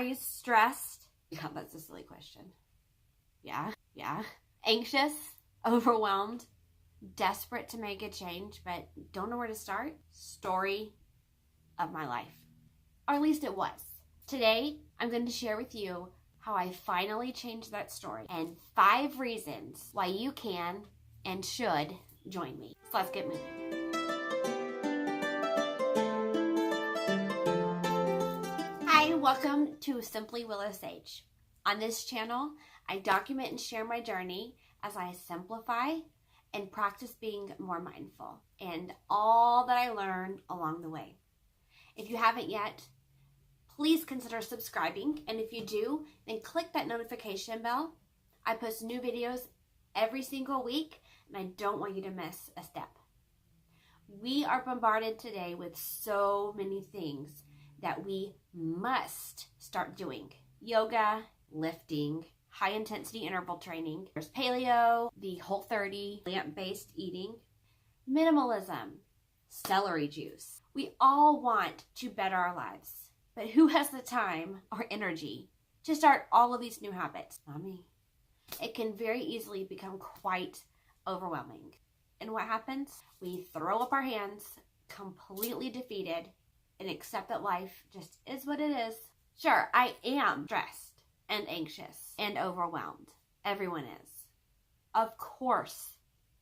Are you stressed? Yeah, that's a silly question. Yeah. Anxious, overwhelmed, desperate to make a change, but don't know where to start? Story of my life. Or at least it was. Today, I'm going to share with you how I finally changed that story and 5 reasons why you can and should join me. So let's get moving. Hi, welcome to Simply Willow Sage. On this channel, I document and share my journey as I simplify and practice being more mindful and all that I learn along the way. If you haven't yet, please consider subscribing, and if you do, then click that notification bell. I post new videos every single week, and I don't want you to miss a step. We are bombarded today with so many things that we must start doing. Yoga, lifting, high-intensity interval training. There's Paleo, the Whole30, plant-based eating, minimalism, celery juice. We all want to better our lives, but who has the time or energy to start all of these new habits? Not me. It can very easily become quite overwhelming. And what happens? We throw up our hands, completely defeated, and accept that life just is what it is. Sure, I am stressed and anxious and overwhelmed. Everyone is. Of course,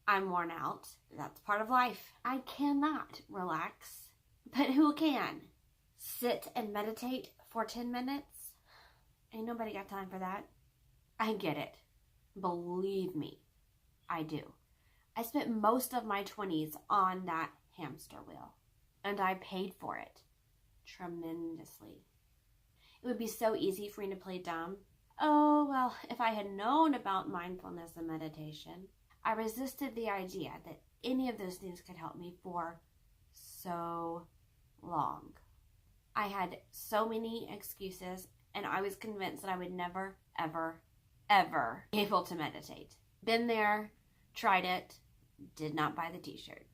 I'm worn out. That's part of life. I cannot relax, but who can? Sit and meditate for 10 minutes? Ain't nobody got time for that. I get it. Believe me, I do. I spent most of my 20s on that hamster wheel, and I paid for it tremendously. It would be so easy for me to play dumb. Oh, well, if I had known about mindfulness and meditation, I resisted the idea that any of those things could help me for so long. I had so many excuses, and I was convinced that I would never, ever, ever be able to meditate. Been there, tried it, did not buy the t-shirt.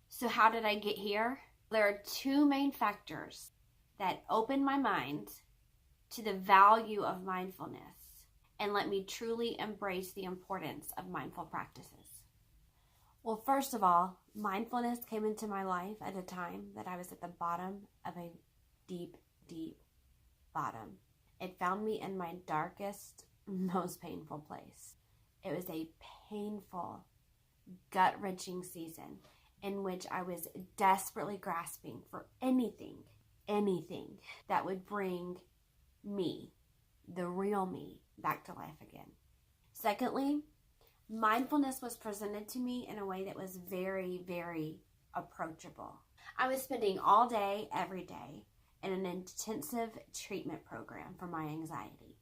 So how did I get here? There are 2 main factors that opened my mind to the value of mindfulness and let me truly embrace the importance of mindful practices. Well, first of all, mindfulness came into my life at a time that I was at the bottom of a deep, deep bottom. It found me in my darkest, most painful place. It was a painful, gut-wrenching season in which I was desperately grasping for anything that would bring me, the real me, back to life again. Secondly, mindfulness was presented to me in a way that was very, very approachable. I was spending all day, every day, in an intensive treatment program for my anxiety.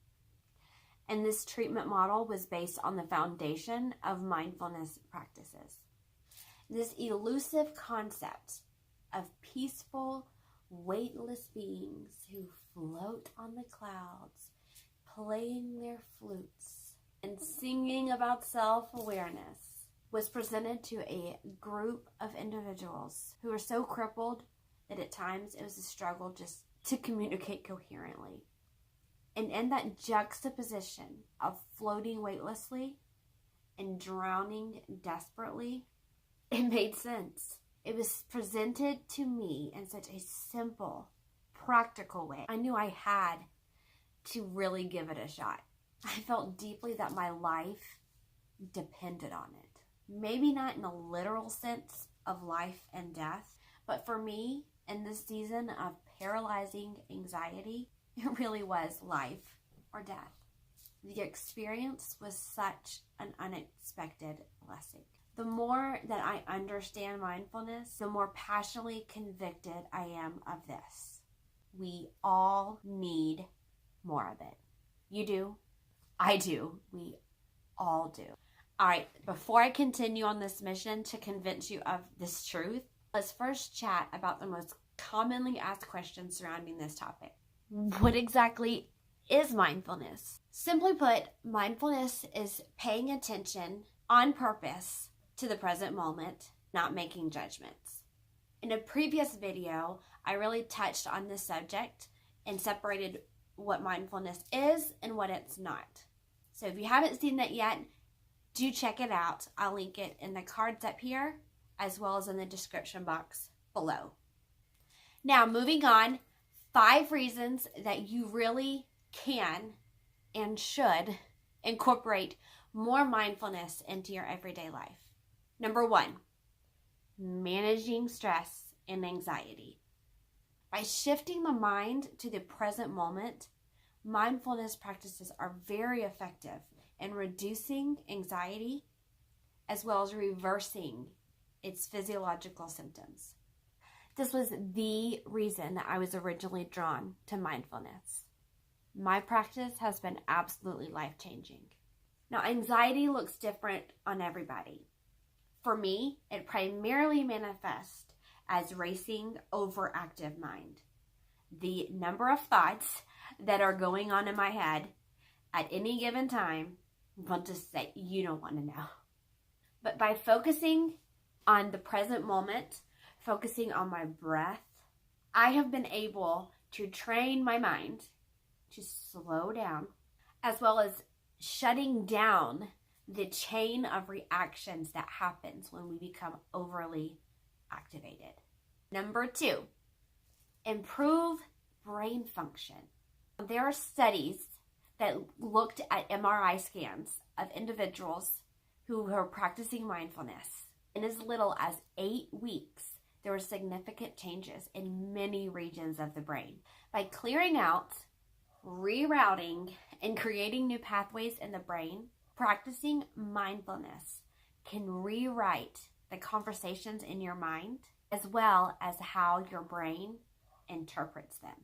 And this treatment model was based on the foundation of mindfulness practices. This elusive concept of peaceful, weightless beings who float on the clouds, playing their flutes and singing about self-awareness was presented to a group of individuals who were so crippled that at times it was a struggle just to communicate coherently. And in that juxtaposition of floating weightlessly and drowning desperately, it made sense. It was presented to me in such a simple, practical way. I knew I had to really give it a shot. I felt deeply that my life depended on it. Maybe not in a literal sense of life and death, but for me, in this season of paralyzing anxiety, it really was life or death. The experience was such an unexpected blessing. The more that I understand mindfulness, the more passionately convicted I am of this. We all need more of it. You do. I do. We all do. All right, before I continue on this mission to convince you of this truth, let's first chat about the most commonly asked questions surrounding this topic. What exactly is mindfulness? Simply put, mindfulness is paying attention on purpose to the present moment, not making judgments. In a previous video, I really touched on this subject and separated what mindfulness is and what it's not. So if you haven't seen that yet, do check it out. I'll link it in the cards up here as well as in the description box below. Now, moving on, 5 reasons that you really can and should incorporate more mindfulness into your everyday life. Number 1, managing stress and anxiety. By shifting the mind to the present moment, mindfulness practices are very effective in reducing anxiety as well as reversing its physiological symptoms. This was the reason that I was originally drawn to mindfulness. My practice has been absolutely life-changing. Now, anxiety looks different on everybody. For me, it primarily manifests as racing, overactive mind. The number of thoughts that are going on in my head at any given time, I'll just say, you don't want to know. But by focusing on the present moment, focusing on my breath, I have been able to train my mind to slow down, as well as shutting down the chain of reactions that happens when we become overly activated. Number 2, improve brain function. There are studies that looked at MRI scans of individuals who were practicing mindfulness. In as little as 8 weeks, there were significant changes in many regions of the brain. By clearing out, rerouting, and creating new pathways in the brain, practicing mindfulness can rewrite the conversations in your mind as well as how your brain interprets them.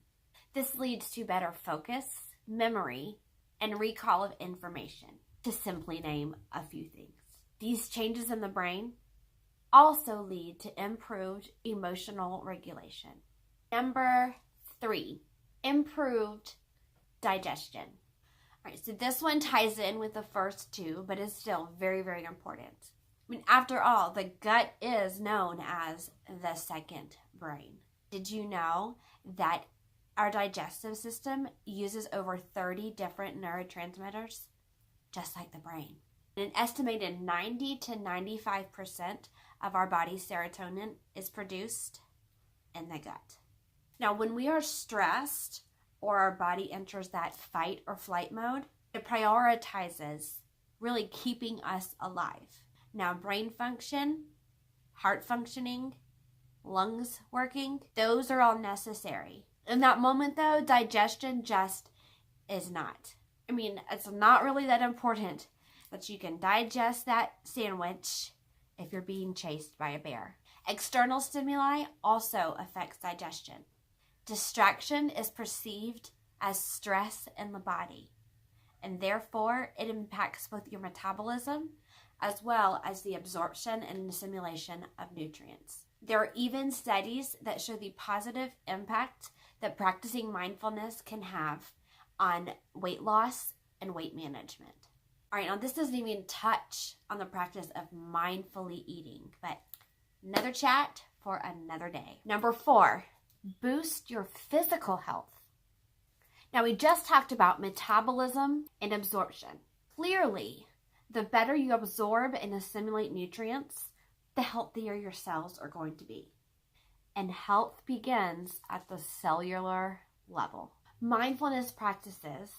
This leads to better focus, memory, and recall of information, to simply name a few things. These changes in the brain also lead to improved emotional regulation. Number 3, improved digestion. All right, so this one ties in with the first 2, but is still very, very important. I mean, after all, the gut is known as the second brain. Did you know that our digestive system uses over 30 different neurotransmitters, just like the brain? An estimated 90 to 95% of our body's serotonin is produced in the gut. Now, when we are stressed or our body enters that fight or flight mode, it prioritizes really keeping us alive. Now, brain function, heart functioning, lungs working, those are all necessary. In that moment, though, digestion just is not. I mean, it's not really that important that you can digest that sandwich if you're being chased by a bear. External stimuli also affects digestion. Distraction is perceived as stress in the body, and therefore it impacts both your metabolism as well as the absorption and assimilation of nutrients. There are even studies that show the positive impact that practicing mindfulness can have on weight loss and weight management. All right, now this doesn't even touch on the practice of mindfully eating, but another chat for another day. Number 4, boost your physical health. Now, we just talked about metabolism and absorption. Clearly, the better you absorb and assimilate nutrients, the healthier your cells are going to be. And health begins at the cellular level. Mindfulness practices,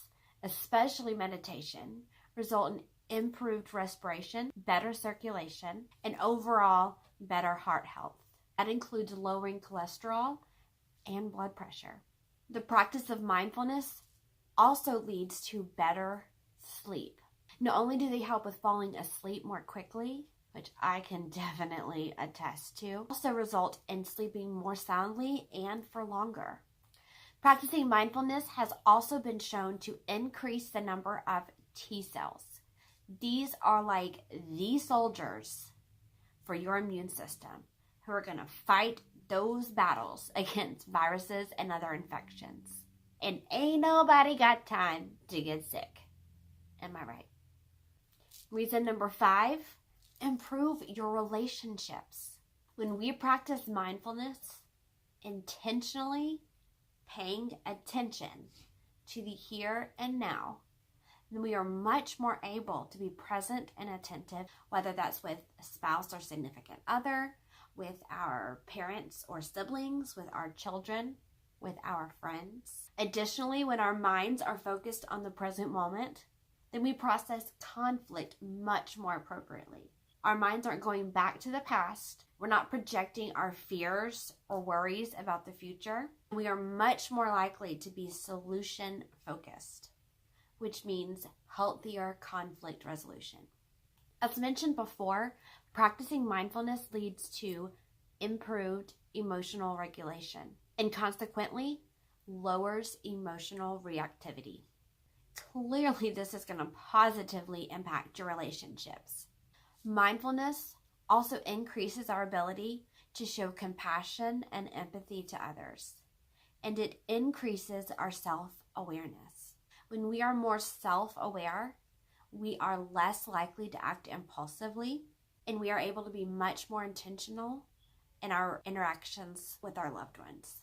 especially meditation, result in improved respiration, better circulation, and overall better heart health. That includes lowering cholesterol and blood pressure. The practice of mindfulness also leads to better sleep. Not only do they help with falling asleep more quickly, which I can definitely attest to, also result in sleeping more soundly and for longer. Practicing mindfulness has also been shown to increase the number of T cells. These are like the soldiers for your immune system who are going to fight those battles against viruses and other infections. And ain't nobody got time to get sick. Am I right? Reason number 5, improve your relationships. When we practice mindfulness, intentionally paying attention to the here and now, then we are much more able to be present and attentive, whether that's with a spouse or significant other, with our parents or siblings, with our children, with our friends. Additionally, when our minds are focused on the present moment, then we process conflict much more appropriately. Our minds aren't going back to the past. We're not projecting our fears or worries about the future. We are much more likely to be solution focused, which means healthier conflict resolution. As mentioned before, practicing mindfulness leads to improved emotional regulation and consequently lowers emotional reactivity. Clearly, this is going to positively impact your relationships. Mindfulness also increases our ability to show compassion and empathy to others, and it increases our self-awareness. When we are more self-aware, we are less likely to act impulsively, and we are able to be much more intentional in our interactions with our loved ones.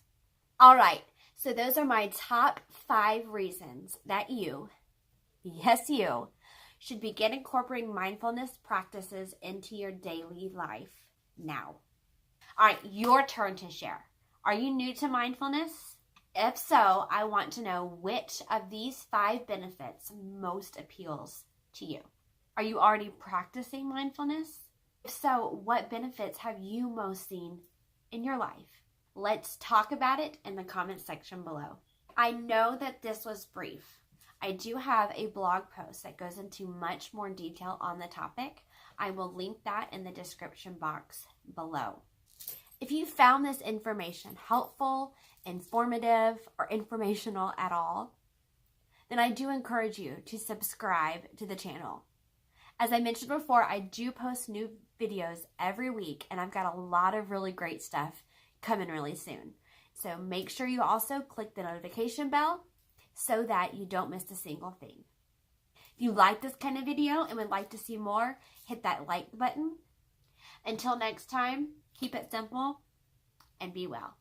All right, so those are my top 5 reasons that you, yes you, should begin incorporating mindfulness practices into your daily life now. All right, your turn to share. Are you new to mindfulness? If so, I want to know which of these 5 benefits most appeals to you. Are you already practicing mindfulness? If so, what benefits have you most seen in your life? Let's talk about it in the comment section below. I know that this was brief. I do have a blog post that goes into much more detail on the topic. I will link that in the description box below. If you found this information helpful, informative, or informational at all, then I do encourage you to subscribe to the channel. As I mentioned before, I do post new videos every week, and I've got a lot of really great stuff coming really soon. So make sure you also click the notification bell so that you don't miss a single thing. If you like this kind of video and would like to see more, hit that like button. Until next time, keep it simple and be well.